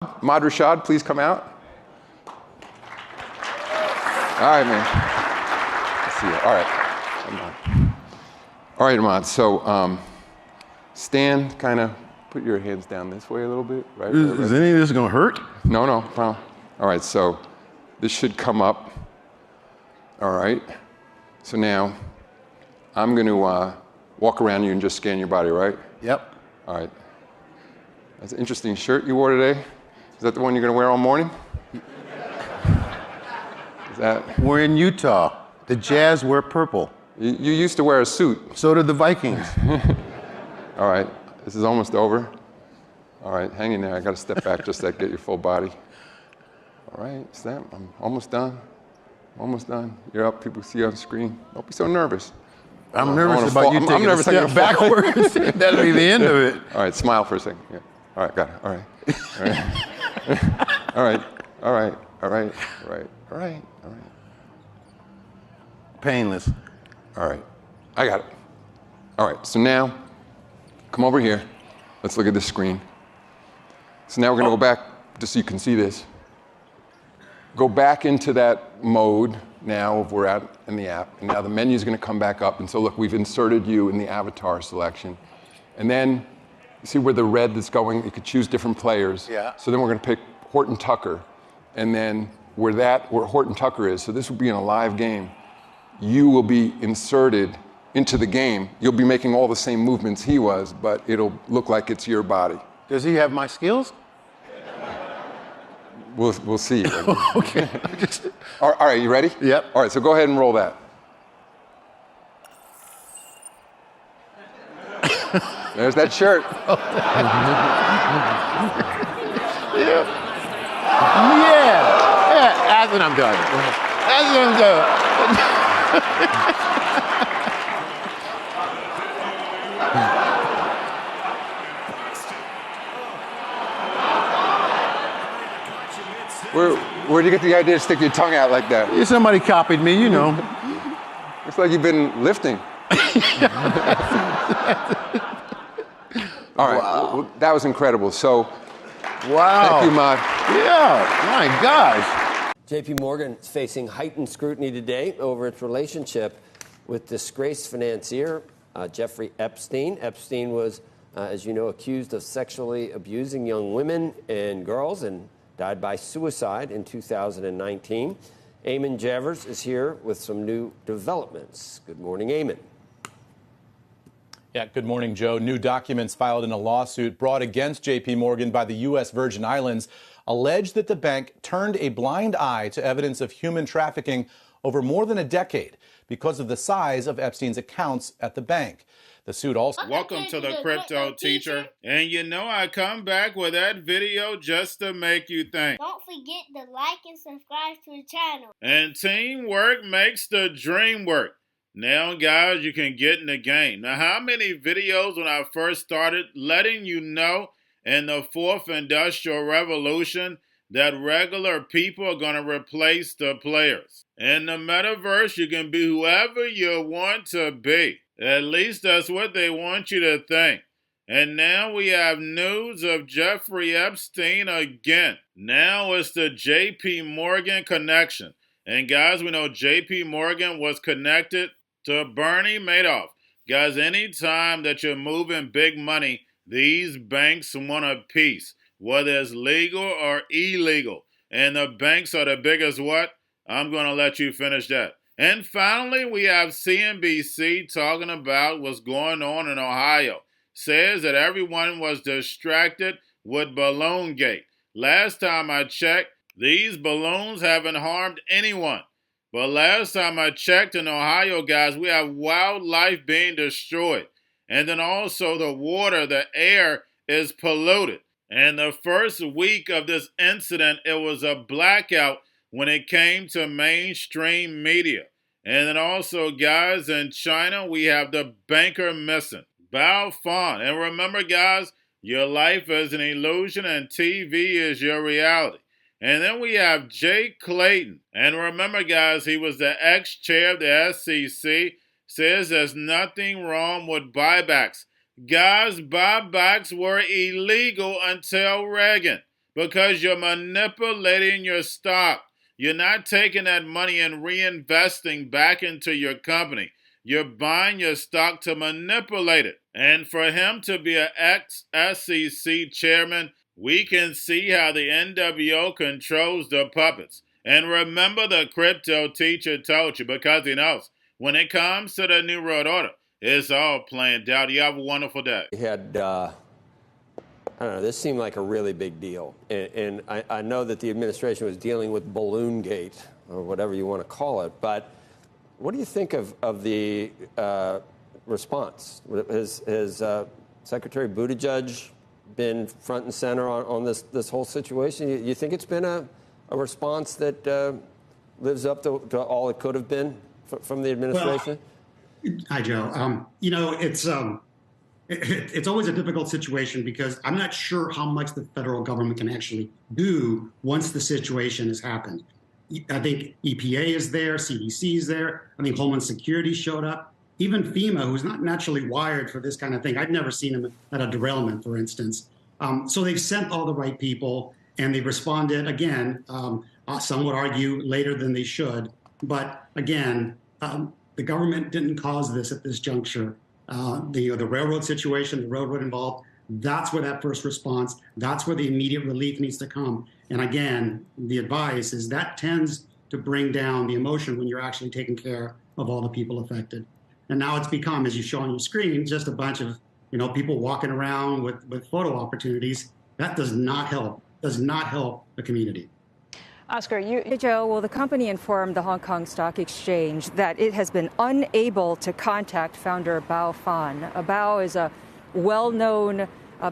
Ahmad Rashad, please come out. All right, man. Let's see you. All right. Come on. All right, Ahmad. So stand, kind of put your hands down this way a little bit. Right? Is any of this going to hurt? No, no. All right, so this should come up. All right. So now I'm going to walk around you and just scan your body, right? Yep. All right. That's an interesting shirt you wore today. Is that the one you're going to wear all morning? Is that? We're in Utah. The Jazz wear purple. You used to wear a suit. So did the Vikings. All right. This is almost over. All right. Hang in there. I got to step back just to get your full body. All right. Snap. I'm almost done. Almost done. You're up. People see you on the screen. Don't be so nervous. I'm nervous about you taking a step backwards. That'll be the end of it. All right. Smile for a second. Yeah. All right. Got it. All right. All right. All right. All right. All right. All right. All right. All right. Painless. All right. I got it. All right. So now, come over here. Let's look at this screen. So now we're going to go back just so you can see this. Go back into that mode now of we're at in the app. And now the menu is going to come back up. And so look, we've inserted you in the avatar selection. And then you see where the red is going? You could choose different players. Yeah. So then we're going to pick Horton Tucker. And then where Horton Tucker is, so this will be in a live game, you will be inserted into the game. You'll be making all the same movements he was, but it'll look like it's your body. Does he have my skills? We'll see. Okay. All right, you ready? Yep. All right, so go ahead and roll that. There's that shirt. Yeah. That's when I'm done. That's when I'm done. Where'd you get the idea to stick your tongue out like that? Yeah, somebody copied me, you know. Looks like you've been lifting. All right, well, that was incredible. So, wow. Thank you, Maude. Yeah, my gosh. JP Morgan is facing heightened scrutiny today over its relationship with disgraced financier Jeffrey Epstein. Epstein was, as you know, accused of sexually abusing young women and girls and died by suicide in 2019. Eamon Javers is here with some new developments. Good morning, Eamon. Yeah, good morning, Joe. New documents filed in a lawsuit brought against JP Morgan by the U.S. Virgin Islands allege that the bank turned a blind eye to evidence of human trafficking over more than a decade because of the size of Epstein's accounts at the bank. The suit also... Welcome to the Cryptoteacher. And you know I come back with that video just to make you think. Don't forget to like and subscribe to the channel. And teamwork makes the dream work. Now, guys, you can get in the game. Now, how many videos when I first started letting you know in the fourth industrial revolution that regular people are going to replace the players? In the metaverse, you can be whoever you want to be. At least that's what they want you to think. And now we have news of Jeffrey Epstein again. Now it's the JP Morgan connection. And guys, we know JP Morgan was connected to Bernie Madoff. Guys, anytime that you're moving big money, these banks want a piece, whether it's legal or illegal. And the banks are the biggest what? I'm going to let you finish that. And finally, we have CNBC talking about what's going on in Ohio. Says that everyone was distracted with Balloon Gate. Last time I checked, these balloons haven't harmed anyone. But last time I checked in Ohio, guys, we have wildlife being destroyed. And then also the water, the air is polluted. And the first week of this incident, it was a blackout when it came to mainstream media. And then also, guys, in China, we have the banker missing, Bao Fan. And remember, guys, your life is an illusion and TV is your reality. And then we have Jay Clayton. And remember, guys, he was the ex-chair of the SEC, says there's nothing wrong with buybacks. Guys, buybacks were illegal until Reagan. because you're manipulating your stock. You're not taking that money and reinvesting back into your company. You're buying your stock to manipulate it. And for him to be an ex-SEC chairman, we can see how the NWO controls the puppets. And remember, the crypto teacher told you, because he knows when it comes to the New World Order, it's all planned out. You have a wonderful day. He had, I don't know, this seemed like a really big deal. And I know that the administration was dealing with Balloon Gate, or whatever you want to call it, but what do you think of the response? Has Secretary Buttigieg been front and center on this whole situation? You think it's been a response that lives up to all it could have been from the administration? Well, hi, Joe. It's always a difficult situation because I'm not sure how much the federal government can actually do once the situation has happened. I think EPA is there, CDC is there. I think Homeland Security showed up. Even FEMA, who's not naturally wired for this kind of thing. I've never seen them at a derailment, for instance. So they've sent all the right people, and they've responded, again, some would argue later than they should. But again, the government didn't cause this at this juncture. The railroad situation, the railroad involved, that's where that first response, that's where the immediate relief needs to come. And again, the advice is that tends to bring down the emotion when you're actually taking care of all the people affected. And now it's become, as you show on your screen, just a bunch of people walking around with photo opportunities. That does not help the community. Oscar, Joe, well, the company informed the Hong Kong Stock Exchange that it has been unable to contact founder Bao Fan. Bao is a well-known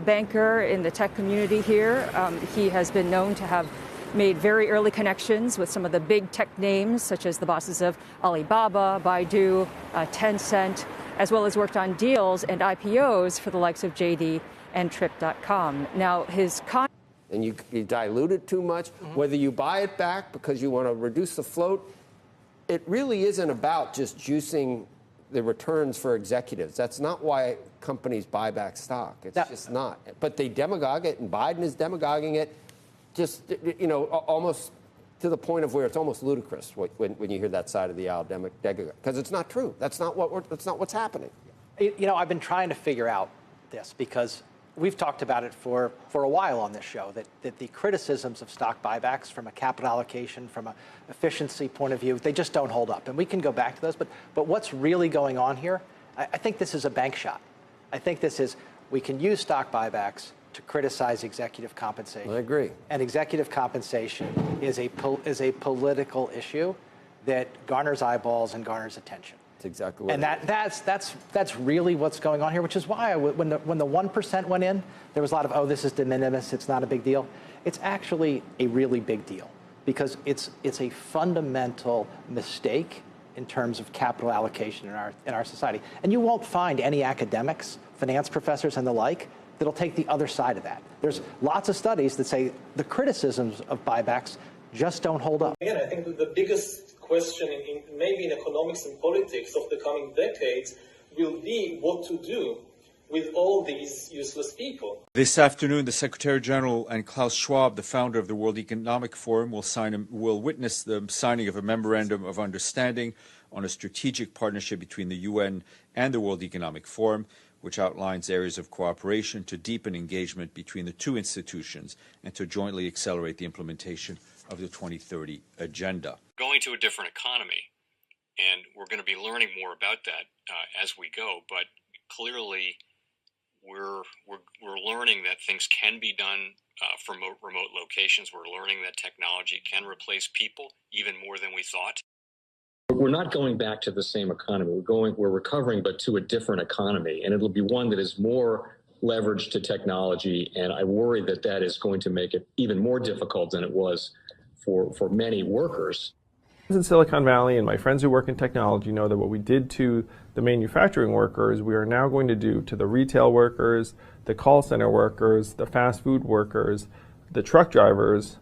banker in the tech community here. He has been known to have made very early connections with some of the big tech names, such as the bosses of Alibaba, Baidu, Tencent, as well as worked on deals and IPOs for the likes of JD and Trip.com. Now, his and you dilute it too much, whether you buy it back because you want to reduce the float, it really isn't about just juicing the returns for executives. That's not why companies buy back stock. It's just not. But they demagogue it, and Biden is demagoguing it, just almost to the point of where it's almost ludicrous when you hear that side of the aisle demagogue, because it's not true. That's not what's happening. I've been trying to figure out this because we've talked about it for a while on this show, that the criticisms of stock buybacks from a capital allocation, from an efficiency point of view, they just don't hold up. And we can go back to those. But what's really going on here, I think this is a bank shot. I think this is, we can use stock buybacks to criticize executive compensation. I agree. And executive compensation is a political issue that garners eyeballs and garners attention. That's exactly what. And that's really what's going on here, which is why when the 1% went in, there was a lot of, this is de minimis, it's not a big deal. It's actually a really big deal because it's a fundamental mistake in terms of capital allocation in our society. And you won't find any academics, finance professors and the like, that'll take the other side of that. There's lots of studies that say the criticisms of buybacks just don't hold up. Again, I think that the biggest question maybe in economics and politics of the coming decades will be what to do with all these useless people. This afternoon, the Secretary General and Klaus Schwab, the founder of the World Economic Forum, will witness the signing of a memorandum of understanding on a strategic partnership between the UN and the World Economic Forum, which outlines areas of cooperation to deepen engagement between the two institutions and to jointly accelerate the implementation of the 2030 agenda. Going to a different economy, and we're going to be learning more about that as we go, but clearly we're learning that things can be done from remote locations. We're learning that technology can replace people even more than we thought. We're not going back to the same economy. We're recovering, but to a different economy, and it'll be one that is more leveraged to technology. And I worry that that is going to make it even more difficult than it was for many workers. In Silicon Valley, and my friends who work in technology know that what we did to the manufacturing workers, we are now going to do to the retail workers, the call center workers, the fast food workers, the truck drivers,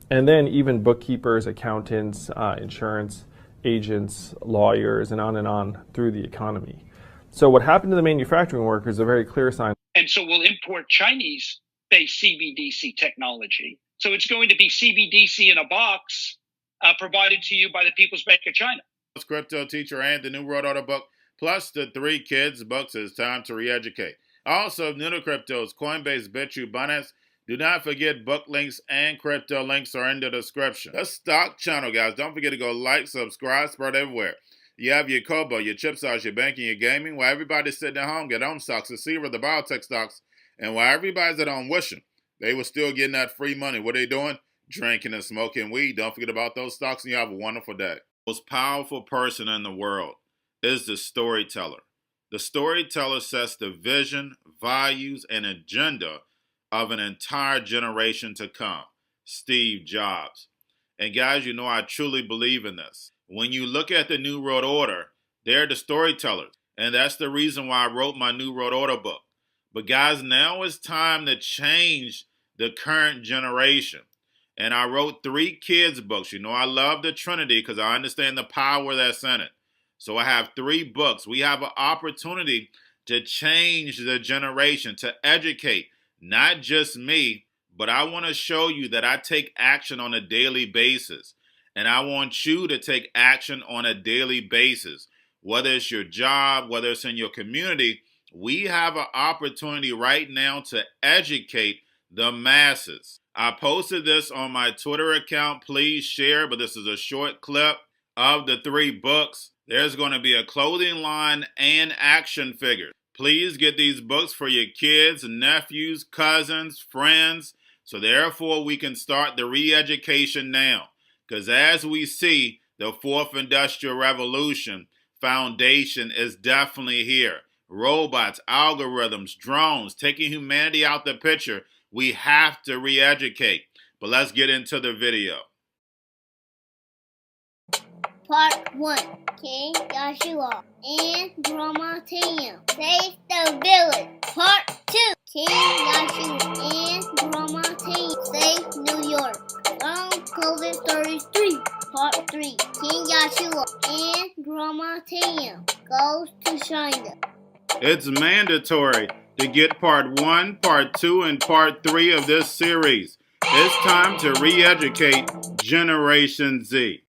and then even bookkeepers, accountants, insurance agents, lawyers, and on through the economy. So what happened to the manufacturing workers is a very clear sign. And so we'll import Chinese-based CBDC technology So it's going to be CBDC in a box provided to you by the People's Bank of China. It's Cryptoteacher and the New World Order book, plus the 3 kids books. It's time to re-educate. Also, new to cryptos, Coinbase, Bitrue, Binance. Do not forget book links and crypto links are in the description. The stock channel, guys. Don't forget to go like, subscribe, spread everywhere. You have your Kobo, your chip stocks, your banking, your gaming. While everybody's sitting at home, get home stocks, the Seaver, the biotech stocks. And while everybody's at home wishing they were still getting that free money, what are they doing? Drinking and smoking weed. Don't forget about those stocks, and you have a wonderful day. The most powerful person in the world is the storyteller. The storyteller sets the vision, values, and agenda of an entire generation to come. Steve Jobs. And guys, you know I truly believe in this. When you look at the New World Order, they're the storytellers. And that's the reason why I wrote my New World Order book. But guys, now it's time to change the current generation. And I wrote 3 kids books. You know I love the Trinity because I understand the power that's in it. So I have 3 books. We have an opportunity to change the generation, to educate, not just me, but I want to show you that I take action on a daily basis. And I want you to take action on a daily basis. Whether it's your job, whether it's in your community, we have an opportunity right now to educate the masses. I posted this on my Twitter account. Please share, but this is a short clip of the 3 books. There's going to be a clothing line and action figures. Please get these books for your kids, nephews, cousins, friends, so therefore we can start the re-education now. Because as we see, the 4th Industrial Revolution foundation is definitely here. Robots, algorithms, drones, taking humanity out the picture. We have to re-educate. But let's get into the video. Part 1. King Joshua and Grandma Tam save the village. Part 2. King Joshua and Grandma Tam save New York from COVID-33. Part 3. King Joshua and Grandma Tam goes to China. It's mandatory to get part 1, part 2, and part 3 of this series. It's time to re-educate Generation Z.